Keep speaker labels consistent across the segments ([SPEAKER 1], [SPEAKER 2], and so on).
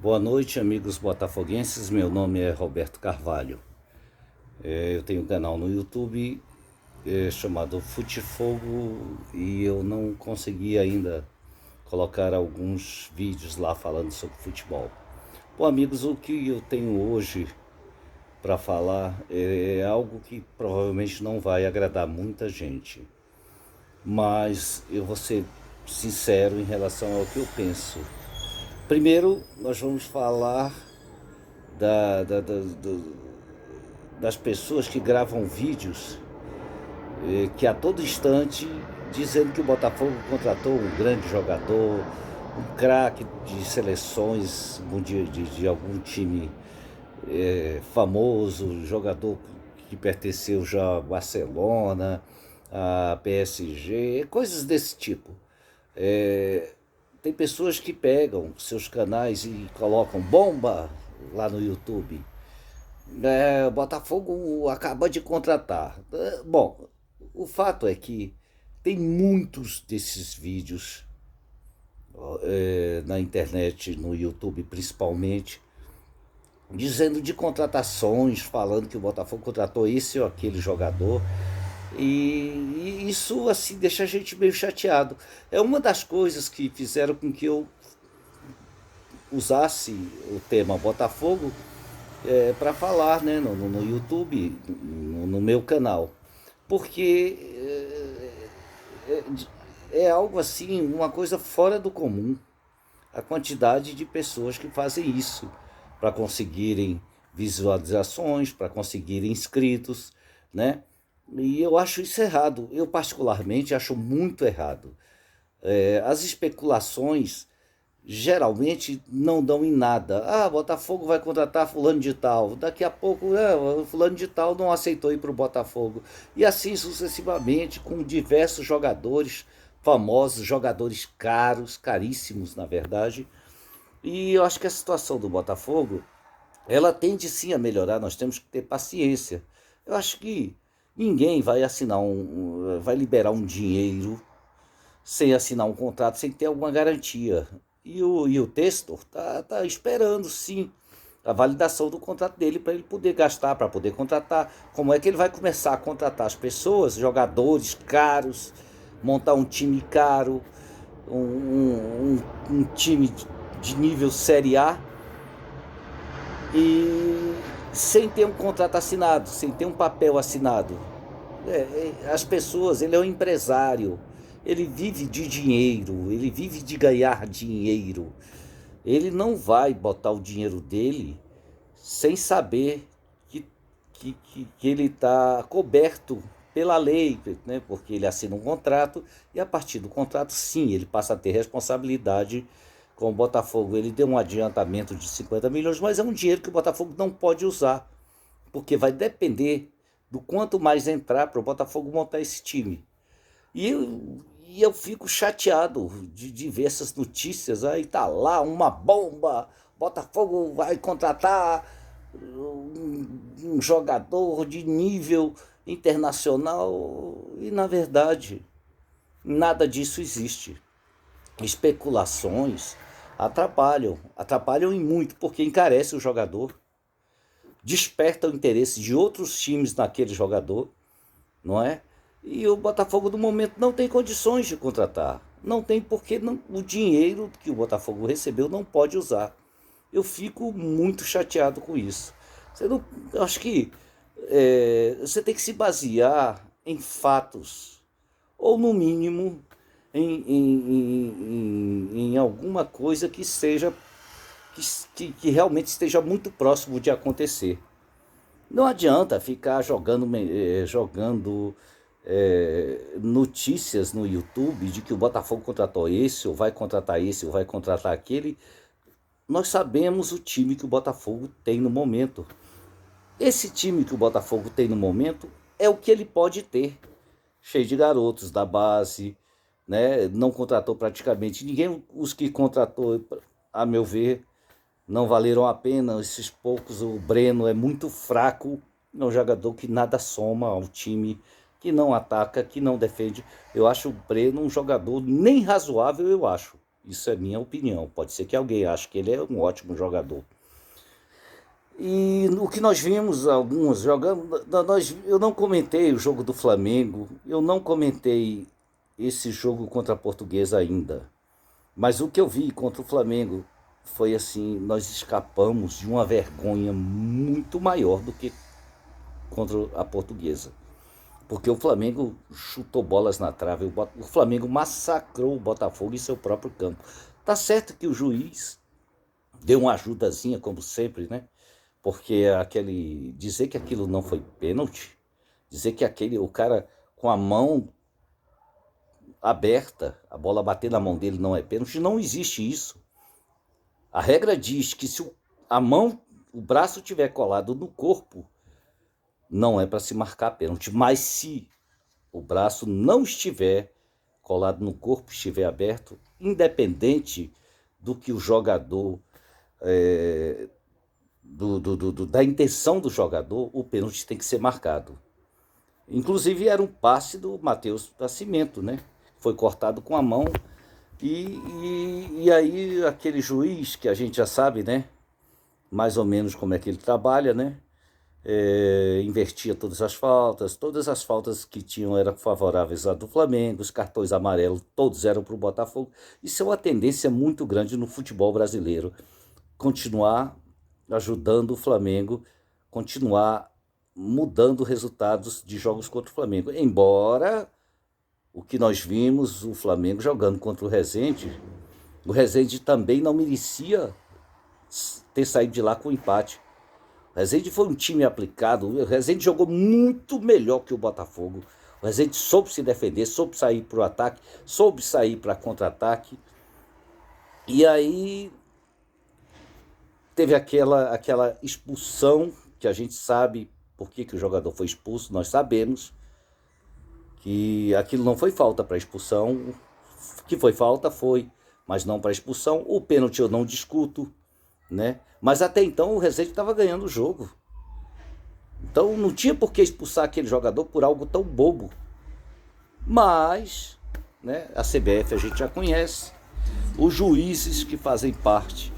[SPEAKER 1] Boa noite, amigos botafoguenses. Meu nome é Roberto Carvalho. Eu tenho um canal no YouTube chamado Futefogo e eu não consegui ainda colocar alguns vídeos lá falando sobre futebol. Bom, amigos, o que eu tenho hoje para falar é algo que provavelmente não vai agradar muita gente, mas eu vou ser sincero em relação ao que eu penso. Primeiro, nós vamos falar das pessoas que gravam vídeos que a todo instante dizendo que o Botafogo contratou um grande jogador, um craque de seleções de algum time famoso, jogador que pertenceu já a Barcelona, a PSG, coisas desse tipo. Tem pessoas que pegam seus canais e colocam bomba lá no YouTube. O Botafogo acaba de contratar. Bom, o fato é que tem muitos desses vídeos na internet, no YouTube principalmente, dizendo de contratações, falando que o Botafogo contratou esse ou aquele jogador. E isso assim deixa a gente meio chateado. É uma das coisas que fizeram com que eu usasse o tema Botafogo para falar, né, no YouTube, no meu canal. Porque é algo assim, uma coisa fora do comum. A quantidade de pessoas que fazem isso para conseguirem visualizações, para conseguirem inscritos, né? E eu acho isso errado. Eu particularmente acho muito errado. As especulações geralmente não dão em nada. Ah, Botafogo vai contratar fulano de tal. Daqui a pouco, fulano de tal não aceitou ir para o Botafogo. E assim sucessivamente, com diversos jogadores famosos, jogadores caros, caríssimos na verdade. E eu acho que a situação do Botafogo, ela tende sim a melhorar, nós temos que ter paciência. Eu acho que ninguém vai vai liberar um dinheiro sem assinar um contrato, sem ter alguma garantia. E o Testor tá esperando, sim, a validação do contrato dele para ele poder gastar, para poder contratar. Como é que ele vai começar a contratar as pessoas, jogadores caros, montar um time caro, um time de nível Série A, e sem ter um contrato assinado, sem ter um papel assinado. As pessoas, ele é um empresário, ele vive de dinheiro, ele vive de ganhar dinheiro. Ele não vai botar o dinheiro dele sem saber que ele está coberto pela lei, né? Porque ele assina um contrato e a partir do contrato, sim, ele passa a ter responsabilidade com o Botafogo. Ele deu um adiantamento de 50 milhões, mas é um dinheiro que o Botafogo não pode usar, porque vai depender do quanto mais entrar para o Botafogo montar esse time. E eu fico chateado de ver essas notícias. Aí tá lá uma bomba, Botafogo vai contratar um jogador de nível internacional. E na verdade, nada disso existe. Especulações atrapalham e muito, porque encarece o jogador, desperta o interesse de outros times naquele jogador, não é? E o Botafogo no momento não tem condições de contratar. Não tem, porque o dinheiro que o Botafogo recebeu não pode usar. Eu fico muito chateado com isso. Eu acho que você tem que se basear em fatos, ou no mínimo em alguma coisa que seja que realmente esteja muito próximo de acontecer. Não adianta ficar jogando notícias no YouTube de que o Botafogo contratou esse, ou vai contratar esse, ou vai contratar aquele. Nós sabemos o time que o Botafogo tem no momento. Esse time que o Botafogo tem no momento é o que ele pode ter. Cheio de garotos da base, né? Não contratou praticamente ninguém. Os que contratou, a meu ver, não valeram a pena. Esses poucos, o Breno é muito fraco, é um jogador que nada soma ao time, que não ataca, que não defende. Eu acho o Breno um jogador nem razoável, eu acho. Isso é minha opinião. Pode ser que alguém ache que ele é um ótimo jogador. E o que nós vimos, alguns jogando, eu não comentei o jogo do Flamengo, eu não comentei esse jogo contra a Portuguesa ainda. Mas o que eu vi contra o Flamengo foi assim, nós escapamos de uma vergonha muito maior do que contra a Portuguesa. Porque o Flamengo chutou bolas na trave, o Flamengo massacrou o Botafogo em seu próprio campo. Tá certo que o juiz deu uma ajudazinha, como sempre, né? Porque dizer que aquilo não foi pênalti, dizer que o cara com a mão aberta, a bola bater na mão dele não é pênalti, não existe isso. A regra diz que se o braço tiver colado no corpo, não é para se marcar pênalti. Mas se o braço não estiver colado no corpo, estiver aberto, independente do que o jogador, da intenção do jogador, o pênalti tem que ser marcado. Inclusive era um passe do Matheus Nascimento, né? Foi cortado com a mão e aí aquele juiz, que a gente já sabe, né? Mais ou menos como é que ele trabalha, né? Invertia todas as faltas que tinham eram favoráveis à do Flamengo, os cartões amarelos todos eram para o Botafogo. Isso é uma tendência muito grande no futebol brasileiro, continuar ajudando o Flamengo, continuar mudando resultados de jogos contra o Flamengo. Embora o que nós vimos, o Flamengo jogando contra o Resende também não merecia ter saído de lá com empate. O Resende foi um time aplicado, o Resende jogou muito melhor que o Botafogo. O Resende soube se defender, soube sair para o ataque, soube sair para contra-ataque. E aí teve aquela expulsão, que a gente sabe por que o jogador foi expulso, nós sabemos que aquilo não foi falta para expulsão, que foi falta, foi, mas não para expulsão. O pênalti eu não discuto, né? Mas até então o Resende estava ganhando o jogo. Então não tinha por que expulsar aquele jogador por algo tão bobo. Mas, né, a CBF a gente já conhece, os juízes que fazem parte,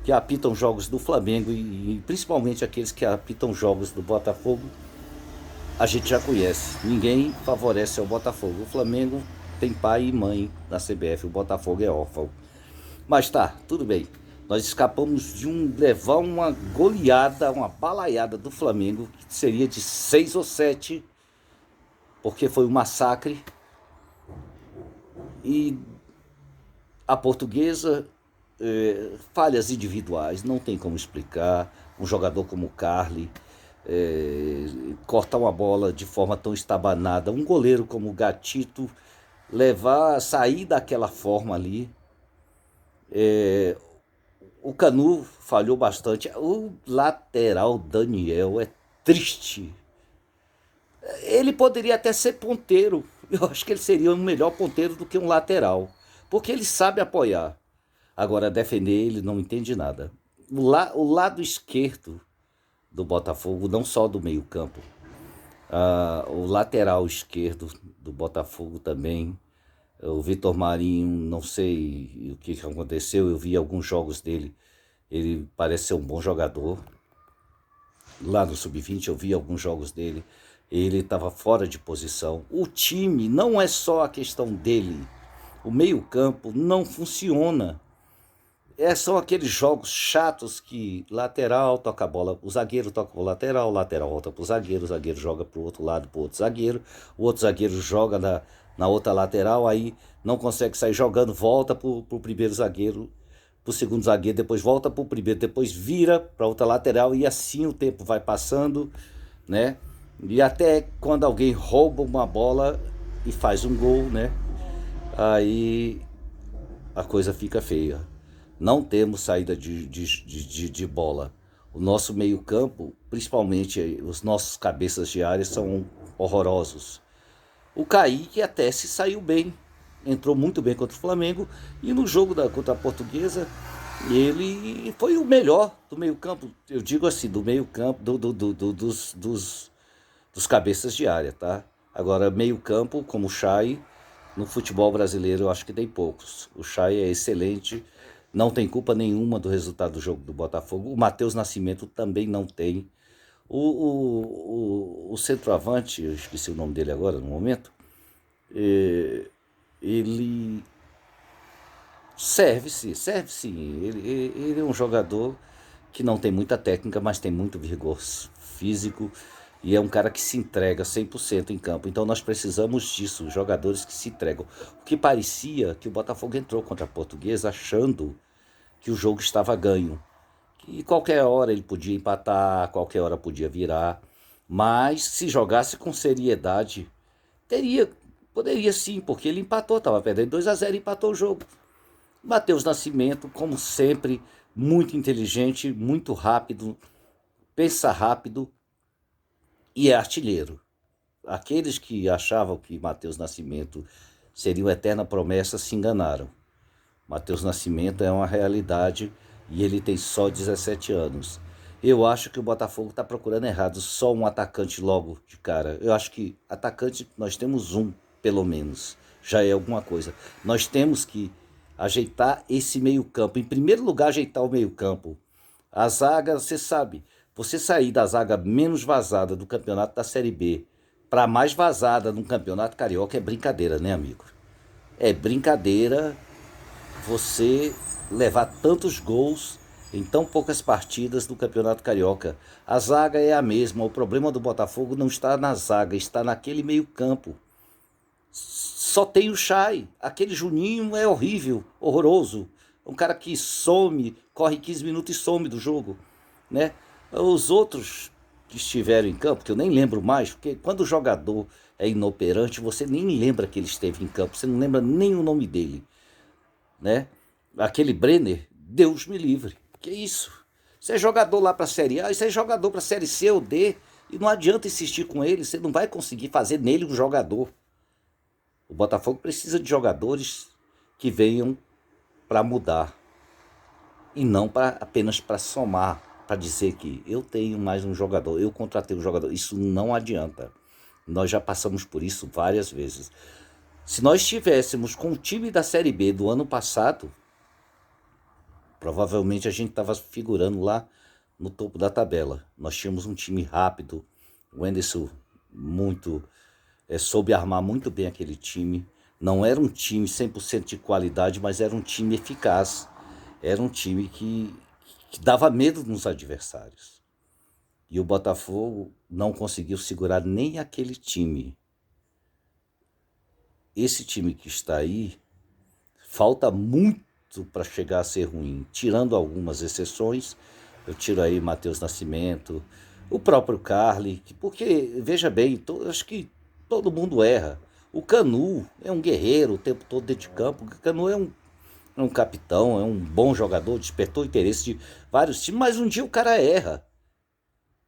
[SPEAKER 1] que apitam jogos do Flamengo e principalmente aqueles que apitam jogos do Botafogo, a gente já conhece. Ninguém favorece ao Botafogo. O Flamengo tem pai e mãe na CBF, o Botafogo é órfão. Mas tá, tudo bem. Nós escapamos de levar uma goleada, uma balaiada do Flamengo, que seria de 6 ou 7, porque foi um massacre. E a Portuguesa, falhas individuais, não tem como explicar. Um jogador como o Carly, cortar uma bola de forma tão estabanada, um goleiro como o Gatito sair daquela forma ali. O Canu falhou bastante. O lateral Daniel é triste. Ele poderia até ser ponteiro. Eu acho que ele seria um melhor ponteiro do que um lateral, porque ele sabe apoiar. Agora, defender ele não entende nada. O lado esquerdo do Botafogo, não só do meio campo, o lateral esquerdo do Botafogo também, o Vitor Marinho, não sei o que aconteceu, eu vi alguns jogos dele, ele parece ser um bom jogador. Lá no Sub-20 eu vi alguns jogos dele, ele estava fora de posição. O time não é só a questão dele, o meio campo não funciona. São aqueles jogos chatos que lateral toca a bola, o zagueiro toca para o lateral volta para o zagueiro joga para o outro lado, para o outro zagueiro joga na outra lateral, aí não consegue sair jogando, volta para o primeiro zagueiro, para o segundo zagueiro, depois volta para o primeiro, depois vira para outra lateral, e assim o tempo vai passando, né? E até quando alguém rouba uma bola e faz um gol, né? Aí a coisa fica feia. Não temos saída de bola. O nosso meio campo, principalmente os nossos cabeças de área, são horrorosos. O Kaique até se saiu bem, entrou muito bem contra o Flamengo, e no jogo contra a Portuguesa ele foi o melhor do meio campo. Eu digo assim, do meio campo, dos cabeças de área, tá? Agora meio campo, como o Chay, no futebol brasileiro eu acho que tem poucos. O Chay é excelente, não tem culpa nenhuma do resultado do jogo do Botafogo. O Matheus Nascimento também não tem. O centroavante, eu esqueci o nome dele agora no momento, ele serve sim. Ele é um jogador que não tem muita técnica, mas tem muito vigor físico e é um cara que se entrega 100% em campo. Então nós precisamos disso, jogadores que se entregam. O que parecia que o Botafogo entrou contra a Portuguesa achando que o jogo estava ganho. Que qualquer hora ele podia empatar, qualquer hora podia virar. Mas se jogasse com seriedade, teria, poderia sim, porque ele empatou, estava perdendo 2-0 e empatou o jogo. Matheus Nascimento, como sempre, muito inteligente, muito rápido, pensa rápido e é artilheiro. Aqueles que achavam que Matheus Nascimento seria uma eterna promessa se enganaram. Matheus Nascimento é uma realidade e ele tem só 17 anos. Eu acho que o Botafogo está procurando errado, só um atacante logo de cara. Eu acho que atacante nós temos um, pelo menos. Já é alguma coisa. Nós temos que ajeitar esse meio-campo. Em primeiro lugar, ajeitar o meio-campo. A zaga, você sabe, você sair da zaga menos vazada do campeonato da Série B para mais vazada no campeonato carioca é brincadeira, né, amigo? É brincadeira você levar tantos gols em tão poucas partidas do Campeonato Carioca. A zaga é a mesma, o problema do Botafogo não está na zaga, está naquele meio-campo. Só tem o Chay, aquele Juninho é horrível, horroroso. Um cara que some, corre 15 minutos e some do jogo, né? Os outros que estiveram em campo, que eu nem lembro mais, porque quando o jogador é inoperante, você nem lembra que ele esteve em campo, você não lembra nem o nome dele, né? Aquele Brenner, Deus me livre. Que isso? Você é jogador lá para a Série A, você é jogador para a Série C ou D, e não adianta insistir com ele, você não vai conseguir fazer nele um jogador. O Botafogo precisa de jogadores que venham para mudar e não apenas para somar, para dizer que eu tenho mais um jogador, eu contratei um jogador. Isso não adianta. Nós já passamos por isso várias vezes. Se nós estivéssemos com o time da Série B do ano passado, provavelmente a gente estava figurando lá no topo da tabela. Nós tínhamos um time rápido, o Enderson muito, soube armar muito bem aquele time. Não era um time 100% de qualidade, mas era um time eficaz. Era um time que dava medo nos adversários. E o Botafogo não conseguiu segurar nem aquele time. Esse time que está aí, falta muito para chegar a ser ruim, tirando algumas exceções. Eu tiro aí Matheus Nascimento, o próprio Carly, porque, veja bem, acho que todo mundo erra. O Canu é um guerreiro o tempo todo dentro de campo. O Canu é um capitão, é um bom jogador, despertou interesse de vários times, mas um dia o cara erra.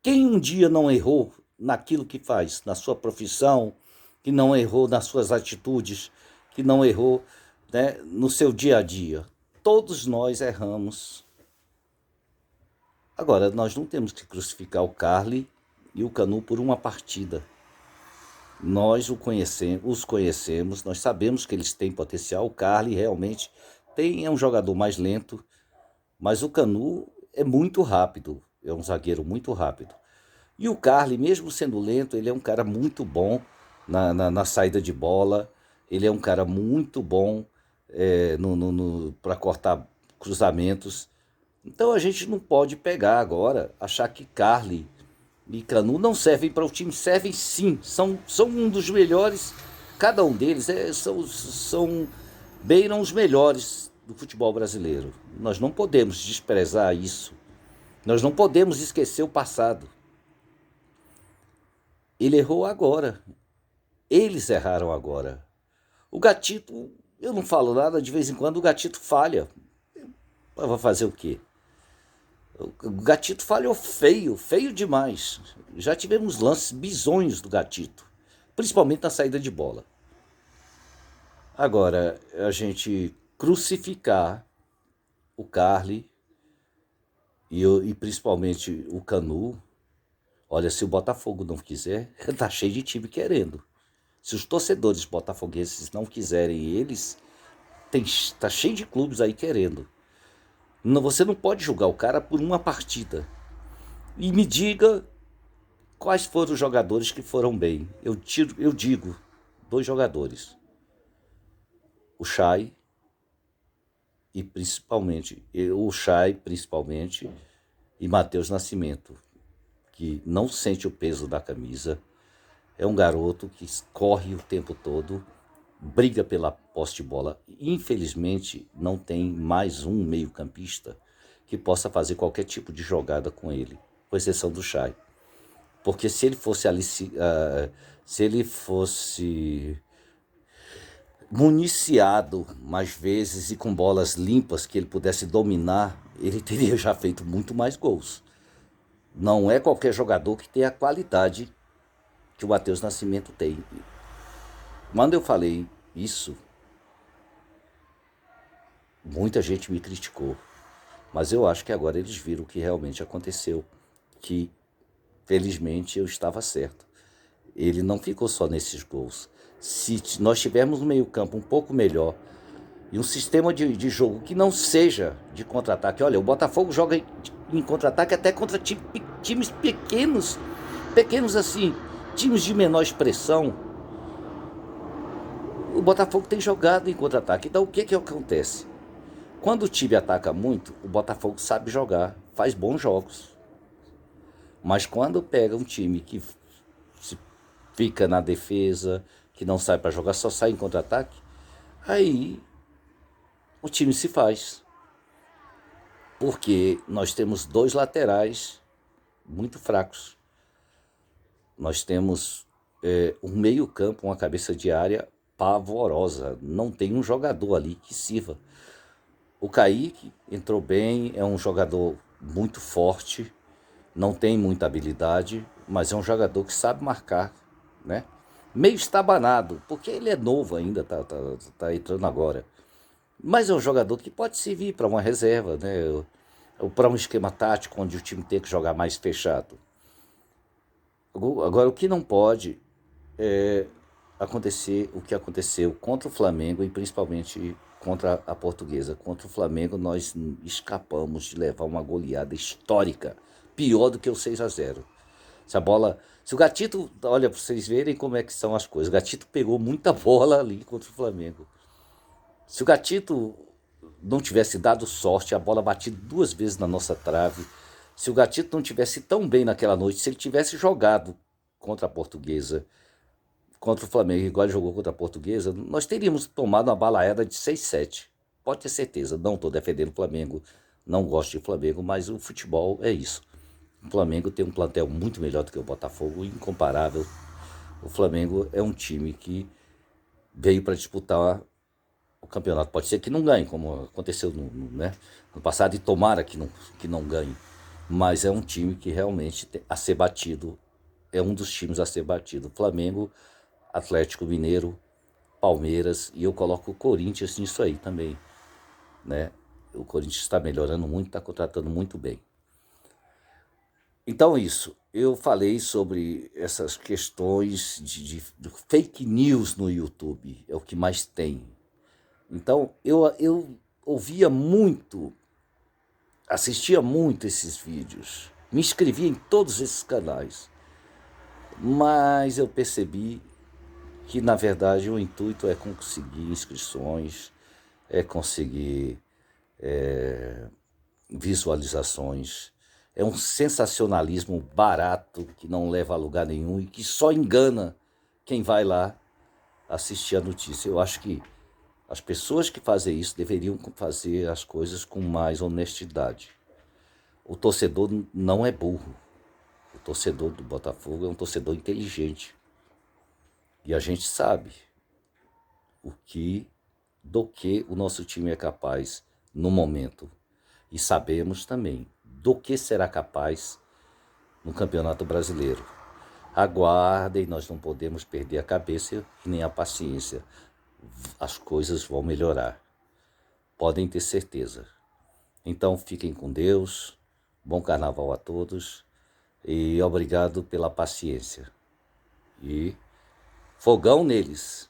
[SPEAKER 1] Quem um dia não errou naquilo que faz, na sua profissão, que não errou nas suas atitudes, que não errou, né, no seu dia a dia? Todos nós erramos. Agora, nós não temos que crucificar o Carly e o Canu por uma partida. Nós os conhecemos, nós sabemos que eles têm potencial. O Carly realmente é um jogador mais lento, mas o Canu é muito rápido, é um zagueiro muito rápido. E o Carly, mesmo sendo lento, ele é um cara muito bom na saída de bola, ele é um cara muito bom para cortar cruzamentos. Então a gente não pode pegar agora, achar que Carly e Canu não servem para o time. Servem sim, são um dos melhores, cada um deles beiram os melhores do futebol brasileiro. Nós não podemos desprezar isso, nós não podemos esquecer o passado. Ele errou agora, eles erraram agora. O Gatito, eu não falo nada, de vez em quando o Gatito falha. Vai fazer o quê? O Gatito falhou feio, feio demais. Já tivemos lances bizonhos do Gatito, principalmente na saída de bola. Agora, a gente crucificar o Carly e principalmente o Canu, olha, se o Botafogo não quiser, tá cheio de time querendo. Se os torcedores botafoguenses não quiserem eles, tá cheio de clubes aí querendo. Você não pode julgar o cara por uma partida. E me diga quais foram os jogadores que foram bem. Eu digo 2 jogadores. O Chay principalmente, e Matheus Nascimento, que não sente o peso da camisa. É um garoto que corre o tempo todo, briga pela posse de bola. Infelizmente, não tem mais um meio-campista que possa fazer qualquer tipo de jogada com ele, com exceção do Chay. Porque se ele fosse municiado mais vezes e com bolas limpas que ele pudesse dominar, ele teria já feito muito mais gols. Não é qualquer jogador que tem a qualidade que o Matheus Nascimento tem. Quando eu falei isso, muita gente me criticou. Mas eu acho que agora eles viram o que realmente aconteceu. Que, felizmente, eu estava certo. Ele não ficou só nesses gols. Se nós tivermos um meio-campo um pouco melhor e um sistema de jogo que não seja de contra-ataque. Olha, o Botafogo joga em contra-ataque até contra times pequenos assim, times de menor expressão. O Botafogo tem jogado em contra-ataque. Então o que acontece? Quando o time ataca muito, o Botafogo sabe jogar, faz bons jogos. Mas quando pega um time que fica na defesa, que não sai para jogar, só sai em contra-ataque, aí o time se faz. Porque nós temos 2 laterais muito fracos. Nós temos um meio-campo, uma cabeça de área pavorosa. Não tem um jogador ali que sirva. O Kaique entrou bem, é um jogador muito forte, não tem muita habilidade, mas é um jogador que sabe marcar, né? Meio estabanado, porque ele é novo ainda, tá entrando agora. Mas é um jogador que pode servir para uma reserva, né? Ou para um esquema tático onde o time tem que jogar mais fechado. Agora, o que não pode é acontecer o que aconteceu contra o Flamengo e principalmente contra a Portuguesa. Contra o Flamengo nós escapamos de levar uma goleada histórica, pior do que o 6-0. Se o Gatito, olha, para vocês verem como é que são as coisas, o Gatito pegou muita bola ali contra o Flamengo. Se o Gatito não tivesse dado sorte, a bola batido 2 vezes na nossa trave, se o Gatito não tivesse tão bem naquela noite, se ele tivesse jogado contra a Portuguesa, contra o Flamengo, igual ele jogou contra a Portuguesa, nós teríamos tomado uma balaeda de 6-7. Pode ter certeza, não estou defendendo o Flamengo, não gosto de Flamengo, mas o futebol é isso. O Flamengo tem um plantel muito melhor do que o Botafogo, incomparável. O Flamengo é um time que veio para disputar o campeonato. Pode ser que não ganhe, como aconteceu no passado, e tomara que não ganhe. Mas é um time que realmente a ser batido, é um dos times a ser batido. Flamengo, Atlético Mineiro, Palmeiras, e eu coloco o Corinthians nisso aí também, né? O Corinthians está melhorando muito, está contratando muito bem. Então isso, eu falei sobre essas questões de fake news no YouTube, é o que mais tem. Então eu ouvia muito, assistia muito esses vídeos, me inscrevia em todos esses canais, mas eu percebi que na verdade o intuito é conseguir inscrições, é conseguir visualizações, é um sensacionalismo barato que não leva a lugar nenhum e que só engana quem vai lá assistir a notícia. Eu acho que as pessoas que fazem isso deveriam fazer as coisas com mais honestidade. O torcedor não é burro. O torcedor do Botafogo é um torcedor inteligente. E a gente sabe do que o nosso time é capaz no momento. E sabemos também do que será capaz no Campeonato Brasileiro. Aguardem, nós não podemos perder a cabeça e nem a paciência. As coisas vão melhorar. Podem ter certeza. Então fiquem com Deus. Bom carnaval a todos. E obrigado pela paciência. E fogão neles.